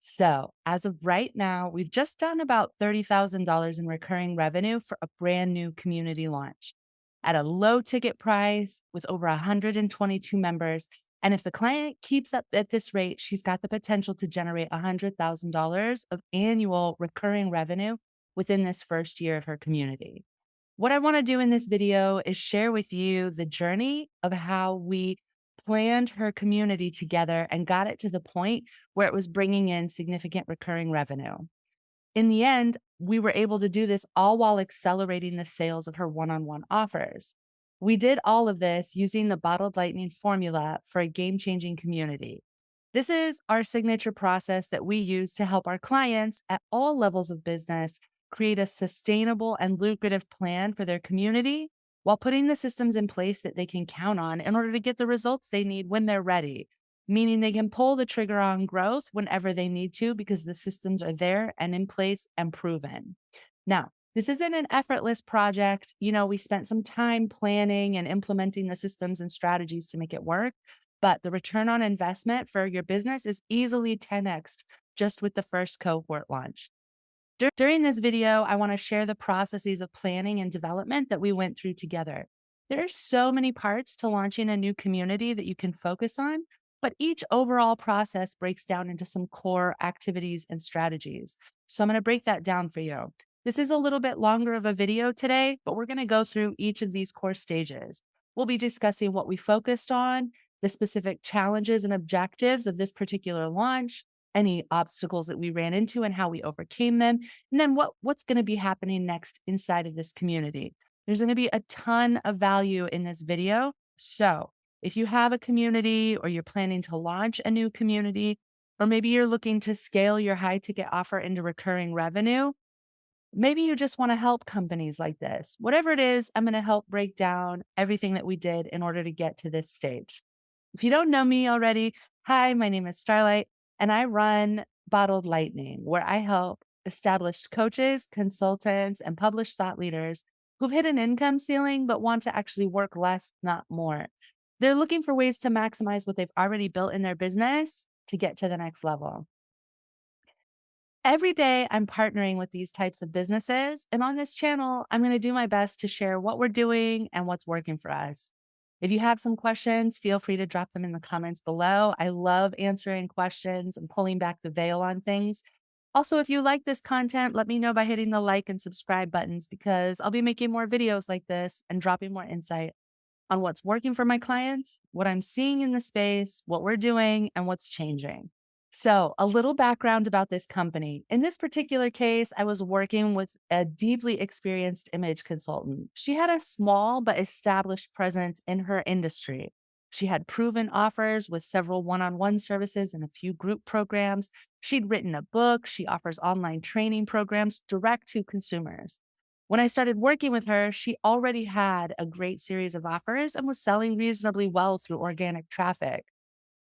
So, as of right now, we've just done about $30,000 in recurring revenue for a brand new community launch at a low ticket price with over 122 members. And if the client keeps up at this rate, she's got the potential to generate $100,000 of annual recurring revenue within this first year of her community. What I want to do in this video is share with you the journey of how we planned her community together and got it to the point where it was bringing in significant recurring revenue. In the end, we were able to do this all while accelerating the sales of her one on one offers. We did all of this using the bottled lightning formula for a game changing community. This is our signature process that we use to help our clients at all levels of business create a sustainable and lucrative plan for their community while putting the systems in place that they can count on in order to get the results they need when they're ready, meaning they can pull the trigger on growth whenever they need to because the systems are there and in place and proven. Now, this isn't an effortless project. We spent some time planning and implementing the systems and strategies to make it work, but the return on investment for your business is easily 10x just with the first cohort launch. During this video, I want to share the processes of planning and development that we went through together. There are so many parts to launching a new community that you can focus on, but each overall process breaks down into some core activities and strategies. So I'm going to break that down for you. This is a little bit longer of a video today, but we're going to go through each of these core stages. We'll be discussing what we focused on, the specific challenges and objectives of this particular launch, any obstacles that we ran into and how we overcame them, and then what's going to be happening next inside of this community. There's going to be a ton of value in this video. So, if you have a community or you're planning to launch a new community, or maybe you're looking to scale your high ticket offer into recurring revenue, maybe you just want to help companies like this. Whatever it is, I'm going to help break down everything that we did in order to get to this stage. If you don't know me already, hi, my name is Starlight, and I run Bottled Lightning, where I help established coaches, consultants, and published thought leaders who've hit an income ceiling but want to actually work less, not more. They're looking for ways to maximize what they've already built in their business to get to the next level. Every day, I'm partnering with these types of businesses. And on this channel, I'm going to do my best to share what we're doing and what's working for us. If you have some questions, feel free to drop them in the comments below. I love answering questions and pulling back the veil on things. Also, if you like this content, let me know by hitting the like and subscribe buttons because I'll be making more videos like this and dropping more insight on what's working for my clients, what I'm seeing in the space, what we're doing, and what's changing. So, a little background about this company. In this particular case, I was working with a deeply experienced image consultant. She had a small but established presence in her industry. She had proven offers with several one on one services and a few group programs. She'd written a book. She offers online training programs direct to consumers. When I started working with her, she already had a great series of offers and was selling reasonably well through organic traffic.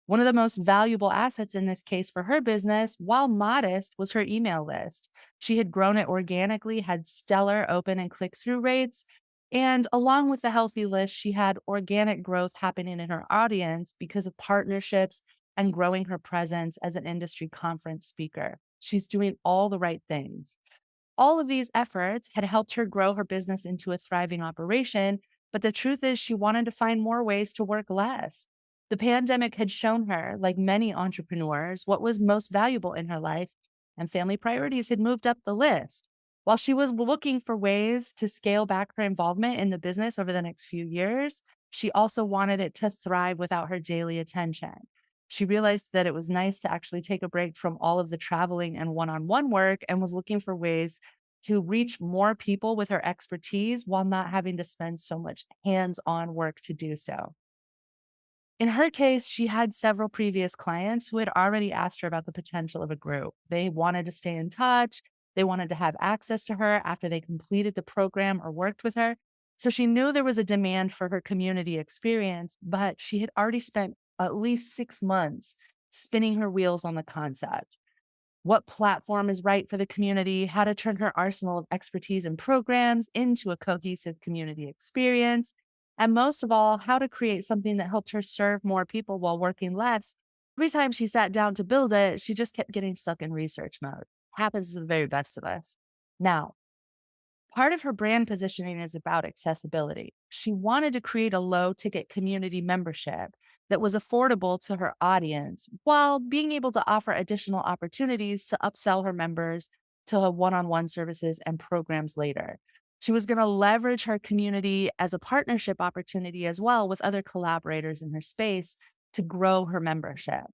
One of the most valuable assets in this case for her business, while modest, was her email list. She had grown it organically, had stellar open and click through rates. And along with the healthy list, she had organic growth happening in her audience because of partnerships and growing her presence as an industry conference speaker. She's doing all the right things. All of these efforts had helped her grow her business into a thriving operation, but the truth is she wanted to find more ways to work less. The pandemic had shown her, like many entrepreneurs, what was most valuable in her life, and family priorities had moved up the list. While she was looking for ways to scale back her involvement in the business over the next few years, she also wanted it to thrive without her daily attention. She realized that it was nice to actually take a break from all of the traveling and one on one work and was looking for ways to reach more people with her expertise while not having to spend so much hands on work to do so. In her case, she had several previous clients who had already asked her about the potential of a group. They wanted to stay in touch. They wanted to have access to her after they completed the program or worked with her. So she knew there was a demand for her community experience, but she had already spent at least 6 months spinning her wheels on the concept. What platform is right for the community, how to turn her arsenal of expertise and programs into a cohesive community experience, and most of all, how to create something that helped her serve more people while working less Every time she sat down to build it, she just kept getting stuck in research mode. Happens to the very best of us. Now, part of her brand positioning is about accessibility. She wanted to create a low ticket community membership that was affordable to her audience while being able to offer additional opportunities to upsell her members to one on one services and programs later. She was going to leverage her community as a partnership opportunity as well with other collaborators in her space to grow her membership.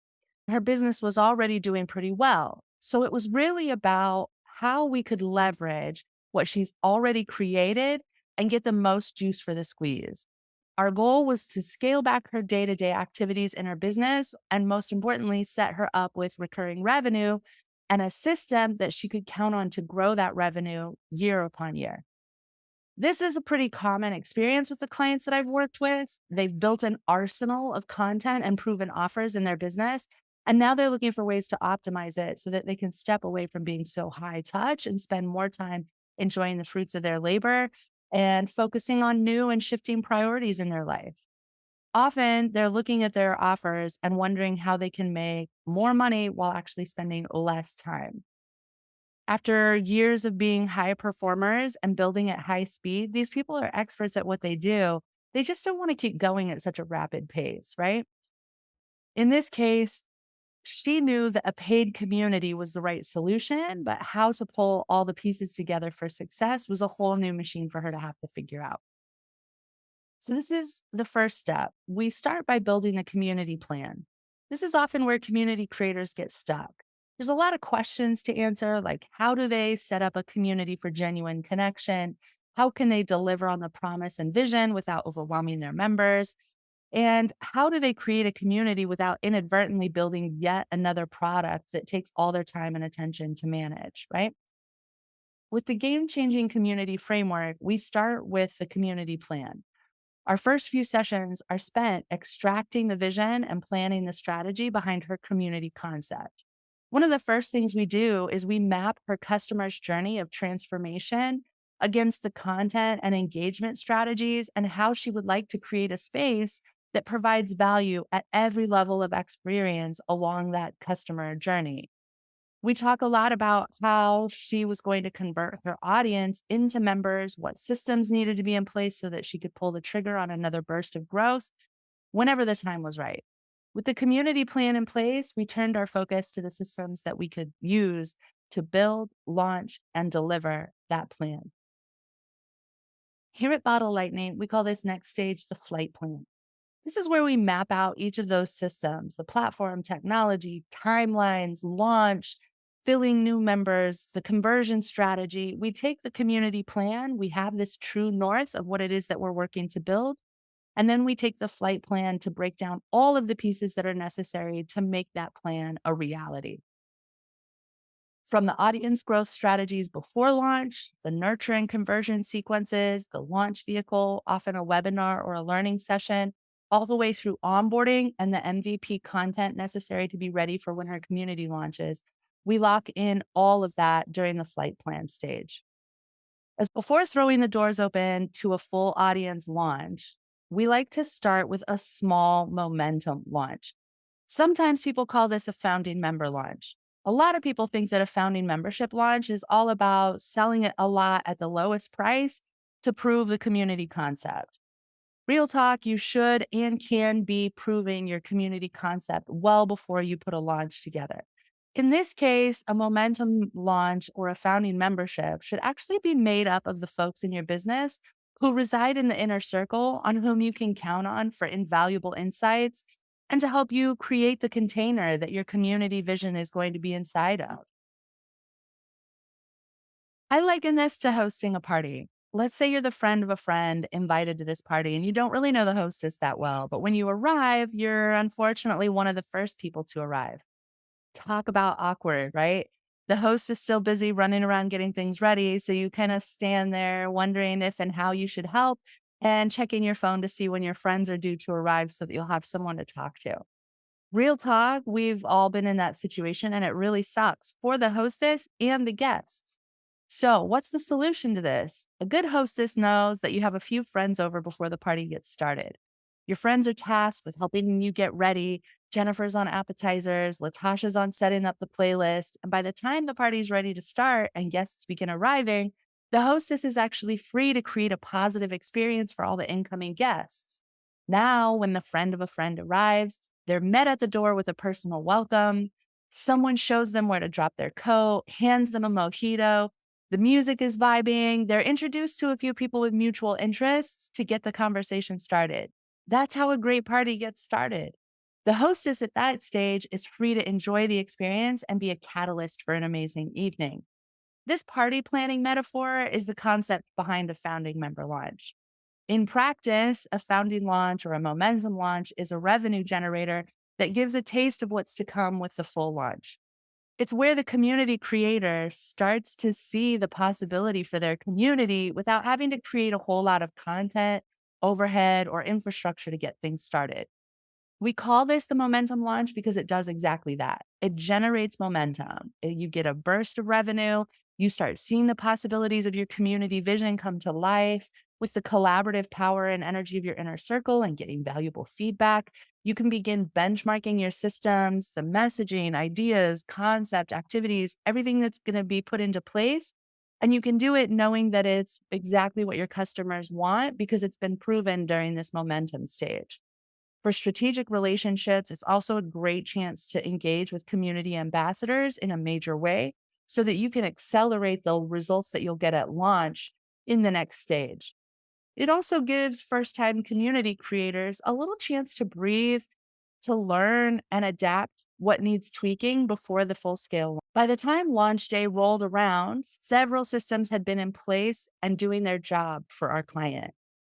Her business was already doing pretty well. So it was really about how we could leverage what she's already created and get the most juice for the squeeze. Our goal was to scale back her day to day activities in her business and, most importantly, set her up with recurring revenue and a system that she could count on to grow that revenue year upon year. This is a pretty common experience with the clients that I've worked with. They've built an arsenal of content and proven offers in their business. And now they're looking for ways to optimize it so that they can step away from being so high touch and spend more time enjoying the fruits of their labor and focusing on new and shifting priorities in their life. Often they're looking at their offers and wondering how they can make more money while actually spending less time. After years of being high performers and building at high speed, these people are experts at what they do. They just don't want to keep going at such a rapid pace, right? In this case, she knew that a paid community was the right solution, but how to pull all the pieces together for success was a whole new machine for her to have to figure out. So, this is the first step. We start by building a community plan. This is often where community creators get stuck. There's a lot of questions to answer, like how do they set up a community for genuine connection? How can they deliver on the promise and vision without overwhelming their members? And how do they create a community without inadvertently building yet another product that takes all their time and attention to manage, right? With the game changing community framework, we start with the community plan. Our first few sessions are spent extracting the vision and planning the strategy behind her community concept. One of the first things we do is we map her customer's journey of transformation against the content and engagement strategies and how she would like to create a space that provides value at every level of experience along that customer journey. We talk a lot about how she was going to convert her audience into members, what systems needed to be in place so that she could pull the trigger on another burst of growth whenever the time was right. With the community plan in place, we turned our focus to the systems that we could use to build, launch, and deliver that plan. Here at Bottle Lightning, we call this next stage the flight plan. This is where we map out each of those systems, the platform, technology, timelines, launch, filling new members, the conversion strategy. We take the community plan, we have this true north of what it is that we're working to build. And then we take the flight plan to break down all of the pieces that are necessary to make that plan a reality. From the audience growth strategies before launch, the nurture and conversion sequences, the launch vehicle, often a webinar or a learning session, all the way through onboarding and the MVP content necessary to be ready for when our community launches. We lock in all of that during the flight plan stage. As before throwing the doors open to a full audience launch, we like to start with a small momentum launch. Sometimes people call this a founding member launch. A lot of people think that a founding membership launch is all about selling it a lot at the lowest price to prove the community concept. Real talk, you should and can be proving your community concept well before you put a launch together. In this case, a momentum launch or a founding membership should actually be made up of the folks in your business who reside in the inner circle on whom you can count on for invaluable insights and to help you create the container that your community vision is going to be inside of. I liken this to hosting a party. Let's say you're the friend of a friend invited to this party and you don't really know the hostess that well, but when you arrive, you're unfortunately one of the first people to arrive. Talk about awkward, right? The host is still busy running around getting things ready. So you kind of stand there wondering if and how you should help and checking your phone to see when your friends are due to arrive so that you'll have someone to talk to. Real talk, we've all been in that situation and it really sucks for the hostess and the guests. So, what's the solution to this? A good hostess knows that you have a few friends over before the party gets started. Your friends are tasked with helping you get ready. Jennifer's on appetizers, Latasha's on setting up the playlist. And by the time the party's ready to start and guests begin arriving, the hostess is actually free to create a positive experience for all the incoming guests. Now, when the friend of a friend arrives, they're met at the door with a personal welcome. Someone shows them where to drop their coat, hands them a mojito. The music is vibing. They're introduced to a few people with mutual interests to get the conversation started. That's how a great party gets started. The hostess at that stage is free to enjoy the experience and be a catalyst for an amazing evening. This party planning metaphor is the concept behind a founding member launch. In practice, a founding launch or a momentum launch is a revenue generator that gives a taste of what's to come with the full launch. It's where the community creator starts to see the possibility for their community without having to create a whole lot of content, overhead, or infrastructure to get things started. We call this the momentum launch because it does exactly that. It generates momentum. You get a burst of revenue. You start seeing the possibilities of your community vision come to life with the collaborative power and energy of your inner circle and getting valuable feedback. You can begin benchmarking your systems, the messaging, ideas, concept, activities, everything that's going to be put into place. And you can do it knowing that it's exactly what your customers want because it's been proven during this momentum stage. For strategic relationships, it's also a great chance to engage with community ambassadors in a major way so that you can accelerate the results that you'll get at launch in the next stage. It also gives first time community creators a little chance to breathe, to learn and adapt what needs tweaking before the full scale. By the time launch day rolled around, several systems had been in place and doing their job for our client.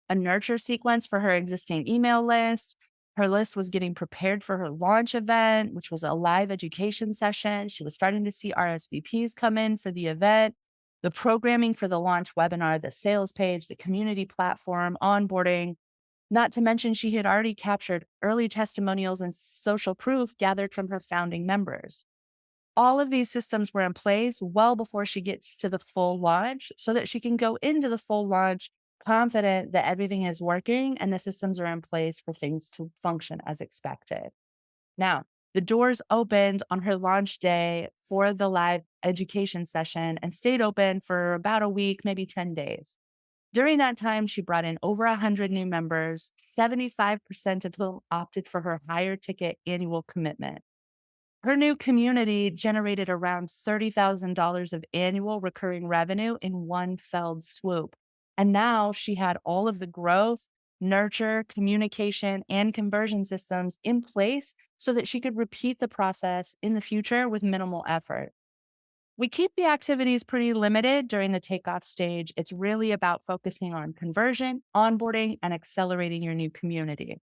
A nurture sequence for her existing email list. Her list was getting prepared for her launch event, which was a live education session. She was starting to see RSVPs come in for the event, the programming for the launch webinar, the sales page, the community platform, onboarding. Not to mention, she had already captured early testimonials and social proof gathered from her founding members. All of these systems were in place well before she gets to the full launch so that she can go into the full launch confident that everything is working and the systems are in place for things to function as expected. Now, the doors opened on her launch day for the live education session and stayed open for about a week, maybe 10 days. During that time, she brought in over 100 new members, 75% of whom opted for her higher ticket annual commitment. Her new community generated around $30,000 of annual recurring revenue in one felled swoop. And now she had all of the growth, nurture, communication, and conversion systems in place so that she could repeat the process in the future with minimal effort. We keep the activities pretty limited during the takeoff stage. It's really about focusing on conversion, onboarding, and accelerating your new community.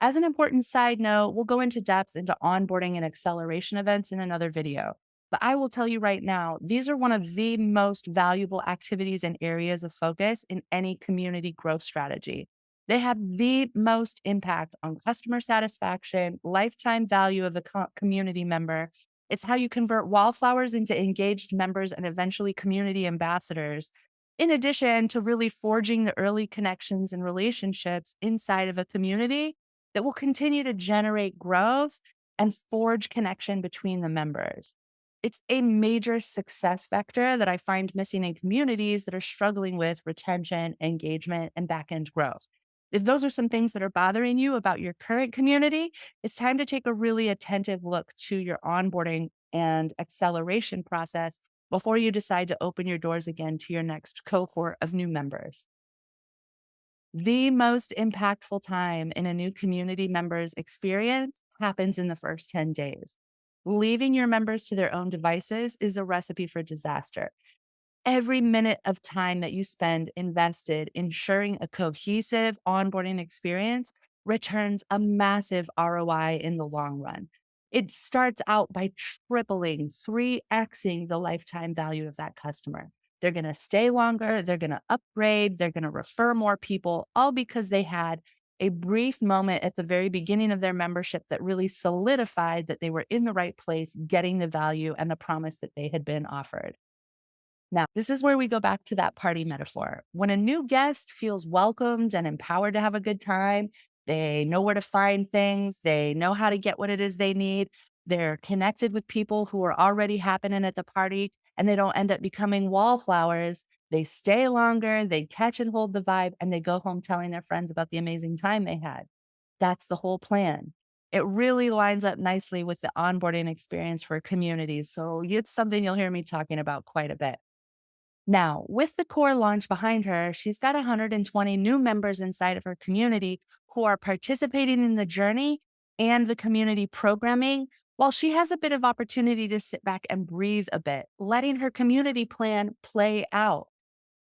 As an important side note, we'll go into depth into onboarding and acceleration events in another video. But I will tell you right now, these are one of the most valuable activities and areas of focus in any community growth strategy. They have the most impact on customer satisfaction, lifetime value of a community member. It's how you convert wallflowers into engaged members and eventually community ambassadors. In addition to really forging the early connections and relationships inside of a community that will continue to generate growth and forge connection between the members. It's a major success vector that I find missing in communities that are struggling with retention, engagement, and back end growth. If those are some things that are bothering you about your current community, it's time to take a really attentive look to your onboarding and acceleration process before you decide to open your doors again to your next cohort of new members. The most impactful time in a new community member's experience happens in the first 10 days. Leaving your members to their own devices is a recipe for disaster. Every minute of time that you spend invested ensuring a cohesive onboarding experience returns a massive ROI in the long run. It starts out by tripling, 3xing the lifetime value of that customer. They're going to stay longer, they're going to upgrade, they're going to refer more people, all because they had a brief moment at the very beginning of their membership that really solidified that they were in the right place, getting the value and the promise that they had been offered. Now, this is where we go back to that party metaphor. When a new guest feels welcomed and empowered to have a good time, They know where to find things. They know how to get what it is they need. They're connected with people who are already happening at the party, and they don't end up becoming wallflowers. They stay longer, they catch and hold the vibe, and they go home telling their friends about the amazing time they had. That's the whole plan. It really lines up nicely with the onboarding experience for communities. So it's something you'll hear me talking about quite a bit. Now, with the core launch behind her, she's got 120 new members inside of her community who are participating in the journey and the community programming, while she has a bit of opportunity to sit back and breathe a bit, letting her community plan play out.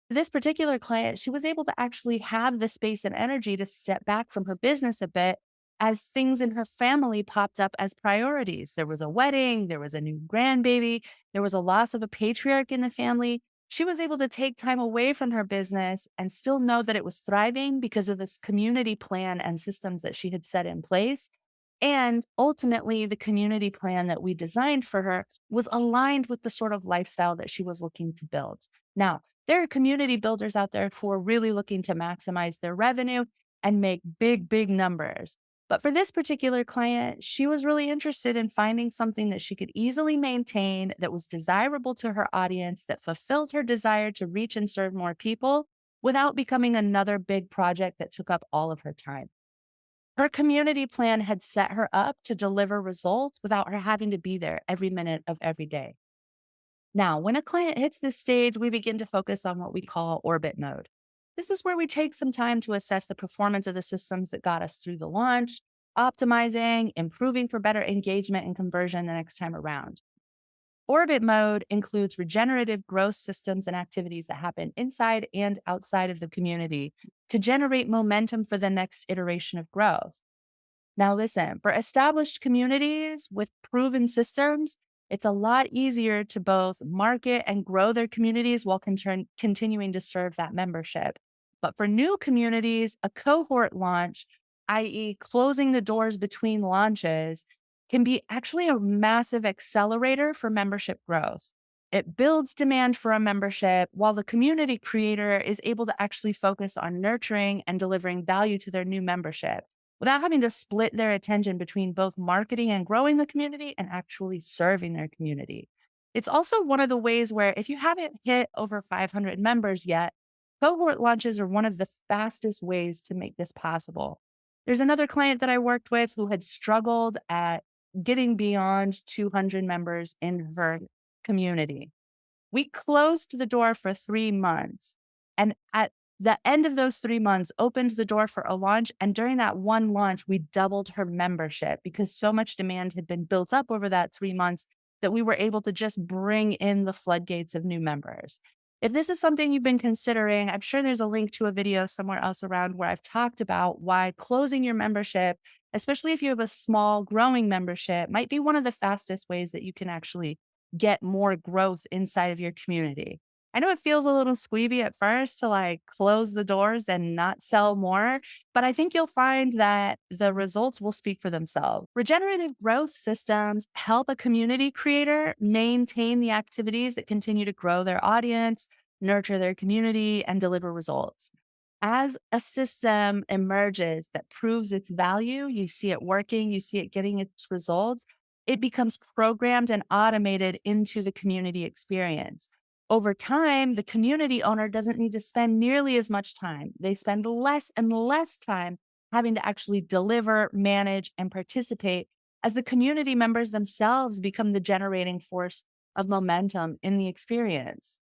This particular client, she was able to actually have the space and energy to step back from her business a bit as things in her family popped up as priorities. There was a wedding, there was a new grandbaby, there was a loss of a patriarch in the family. She was able to take time away from her business and still know that it was thriving because of this community plan and systems that she had set in place. And ultimately, the community plan that we designed for her was aligned with the sort of lifestyle that she was looking to build. Now, there are community builders out there who are really looking to maximize their revenue and make big, big numbers. But for this particular client, she was really interested in finding something that she could easily maintain, that was desirable to her audience, that fulfilled her desire to reach and serve more people without becoming another big project that took up all of her time. Her community plan had set her up to deliver results without her having to be there every minute of every day. Now, when a client hits this stage, we begin to focus on what we call orbit mode. This is where we take some time to assess the performance of the systems that got us through the launch, optimizing, improving for better engagement and conversion the next time around. Orbit mode includes regenerative growth systems and activities that happen inside and outside of the community to generate momentum for the next iteration of growth. Now, listen, for established communities with proven systems, it's a lot easier to both market and grow their communities while continuing to serve that membership. But for new communities, a cohort launch, i.e., closing the doors between launches, can be actually a massive accelerator for membership growth. It builds demand for a membership while the community creator is able to actually focus on nurturing and delivering value to their new membership without having to split their attention between both marketing and growing the community and actually serving their community. It's also one of the ways where if you haven't hit over 500 members yet, cohort launches are one of the fastest ways to make this possible. There's another client that I worked with who had struggled at getting beyond 200 members in her community. We closed the door for 3 months, and at the end of those 3 months, opened the door for a launch, and during that one launch, we doubled her membership because so much demand had been built up over that 3 months that we were able to just bring in the floodgates of new members. If this is something you've been considering, I'm sure there's a link to a video somewhere else around where I've talked about why closing your membership, especially if you have a small growing membership, might be one of the fastest ways that you can actually get more growth inside of your community. I know it feels a little squeamy at first to like close the doors and not sell more, but I think you'll find that the results will speak for themselves. Regenerative growth systems help a community creator maintain the activities that continue to grow their audience, nurture their community, and deliver results. As a system emerges that proves its value, you see it working, you see it getting its results, it becomes programmed and automated into the community experience. Over time, the community owner doesn't need to spend nearly as much time. They spend less and less time having to actually deliver, manage, and participate as the community members themselves become the generating force of momentum in the experience.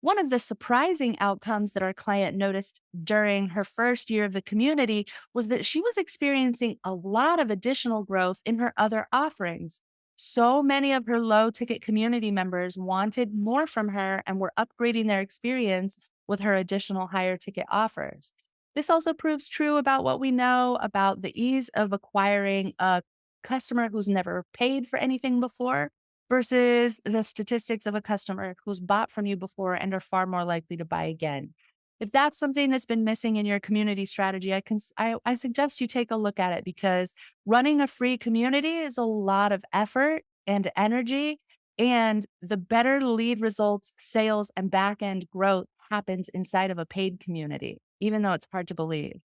One of the surprising outcomes that our client noticed during her first year of the community was that she was experiencing a lot of additional growth in her other offerings. So many of her low ticket community members wanted more from her and were upgrading their experience with her additional higher ticket offers. This also proves true about what we know about the ease of acquiring a customer who's never paid for anything before versus the statistics of a customer who's bought from you before and are far more likely to buy again. If that's something that's been missing in your community strategy, I suggest you take a look at it because running a free community is a lot of effort and energy, and the better lead results, sales, and back end growth happens inside of a paid community, even though it's hard to believe.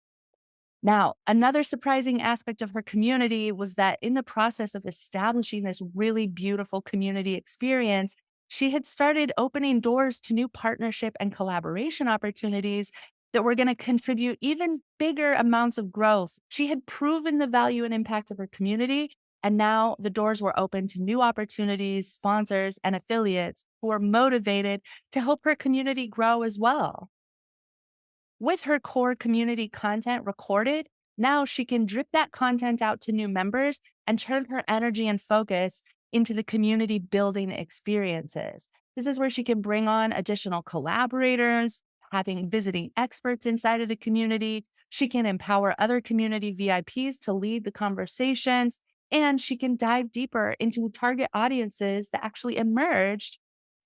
Now, another surprising aspect of her community was that in the process of establishing this really beautiful community experience, she had started opening doors to new partnership and collaboration opportunities that were going to contribute even bigger amounts of growth. She had proven the value and impact of her community, and now the doors were open to new opportunities, sponsors, and affiliates who were motivated to help her community grow as well. With her core community content recorded, now she can drip that content out to new members and turn her energy and focus into the community building experiences. This is where she can bring on additional collaborators, having visiting experts inside of the community. She can empower other community VIPs to lead the conversations, and she can dive deeper into target audiences that actually emerged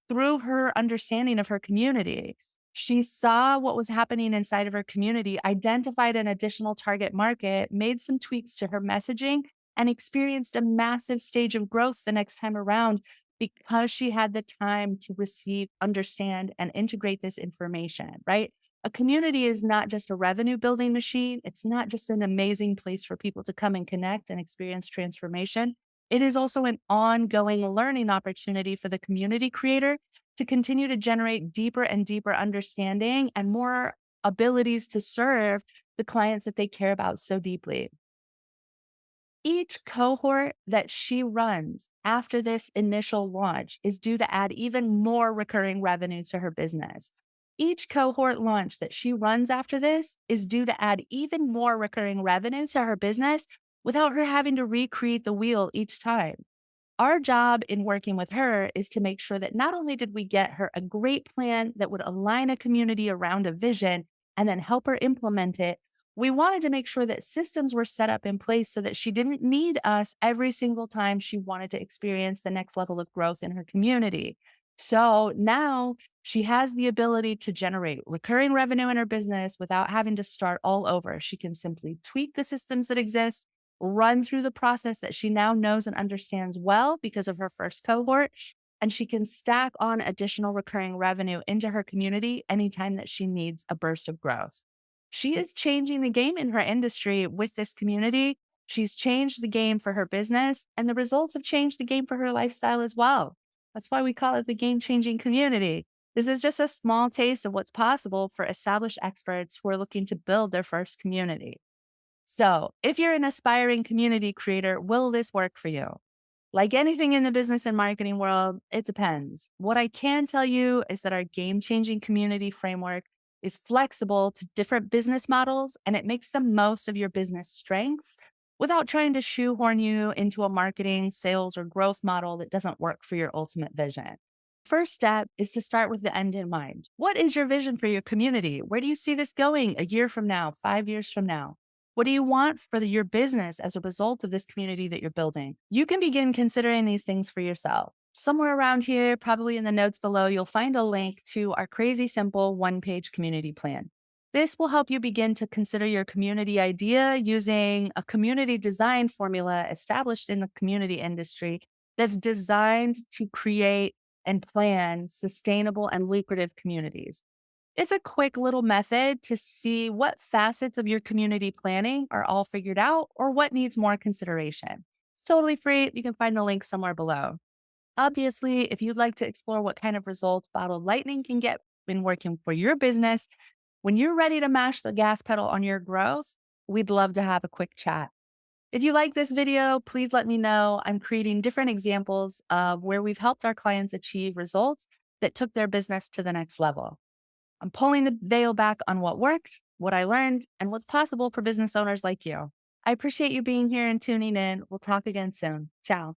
through her understanding of her community. She saw what was happening inside of her community, identified an additional target market, made some tweaks to her messaging, and experienced a massive stage of growth the next time around because she had the time to receive, understand, and integrate this information, right? A community is not just a revenue building machine. It's not just an amazing place for people to come and connect and experience transformation. It is also an ongoing learning opportunity for the community creator to continue to generate deeper and deeper understanding and more abilities to serve the clients that they care about so deeply. Each cohort that she runs after this initial launch is due to add even more recurring revenue to her business. Each cohort launch that she runs after this is due to add even more recurring revenue to her business without her having to recreate the wheel each time. Our job in working with her is to make sure that not only did we get her a great plan that would align a community around a vision and then help her implement it, we wanted to make sure that systems were set up in place so that she didn't need us every single time she wanted to experience the next level of growth in her community. So now she has the ability to generate recurring revenue in her business without having to start all over. She can simply tweak the systems that exist, run through the process that she now knows and understands well because of her first cohort, and she can stack on additional recurring revenue into her community anytime that she needs a burst of growth. She is changing the game in her industry with this community. She's changed the game for her business, and the results have changed the game for her lifestyle as well. That's why we call it the game changing community. This is just a small taste of what's possible for established experts who are looking to build their first community. So, if you're an aspiring community creator, will this work for you? Like anything in the business and marketing world, it depends. What I can tell you is that our game changing community framework is flexible to different business models and it makes the most of your business strengths without trying to shoehorn you into a marketing, sales, or growth model that doesn't work for your ultimate vision. First step is to start with the end in mind. What is your vision for your community? Where do you see this going a year from now, 5 years from now? What do you want for your business as a result of this community that you're building? You can begin considering these things for yourself. Somewhere around here, probably in the notes below, you'll find a link to our crazy simple one-page community plan. This will help you begin to consider your community idea using a community design formula established in the community industry that's designed to create and plan sustainable and lucrative communities. It's a quick little method to see what facets of your community planning are all figured out or what needs more consideration. It's totally free. You can find the link somewhere below. Obviously, if you'd like to explore what kind of results Bottled Lightning can get when working for your business, when you're ready to mash the gas pedal on your growth, we'd love to have a quick chat. If you like this video, please let me know. I'm creating different examples of where we've helped our clients achieve results that took their business to the next level. I'm pulling the veil back on what worked, what I learned, and what's possible for business owners like you. I appreciate you being here and tuning in. We'll talk again soon. Ciao.